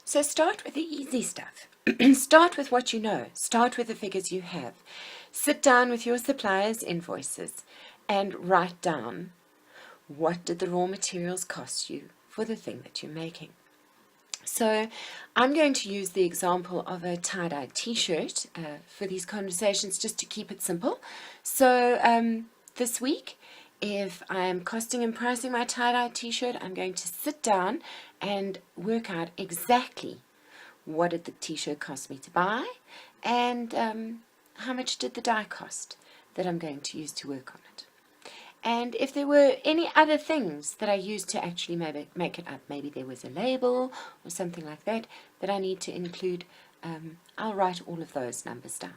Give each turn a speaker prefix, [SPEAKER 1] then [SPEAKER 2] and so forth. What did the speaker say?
[SPEAKER 1] So start with the easy stuff. Start with what you know. Start with the figures you have. Sit down with your suppliers' invoices and write down what did the raw materials cost you for the thing that you're making. So I'm going to use the example of a tie-dye t-shirt for these conversations just to keep it simple. So this week, if I'm costing and pricing my tie-dye t-shirt, I'm going to sit down and work out exactly what did the t-shirt cost me to buy and how much did the dye cost that I'm going to use to work on it. And if there were any other things that I used to actually maybe make it up, maybe there was a label or something like that that I need to include, I'll write all of those numbers down.